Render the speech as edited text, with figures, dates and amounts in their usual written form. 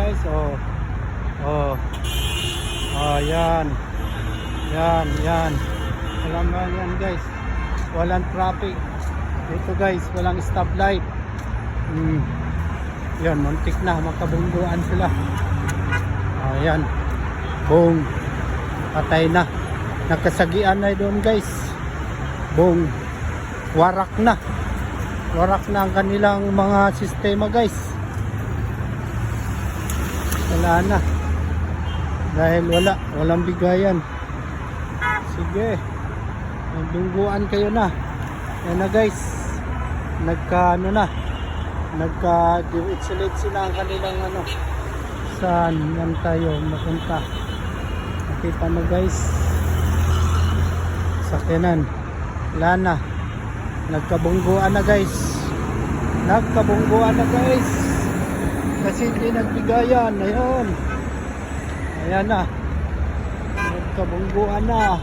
guys. Oh. Oh. Oh, yan. Yan. Alam mo yan guys. Walang traffic. Dito guys, walang stoplight. Yan, muntik na. Makabungguan sila. Ayan. Boom. Patay na. Nakasagian na doon guys. Boom. Warak na. Warak na ang kanilang mga sistema guys. Wala na. Dahil walang bigayan. Sige. Bungguan kayo na. Yan na guys. Nagka-diretsilitsi na ang kanilang saan yan tayo mapunta. Nakita mo guys. Sakyanan. Wala na. Nagkabungguan na guys. Kasi hindi nagbigayan. Ayun. Ayan na. Nagkabungguan na.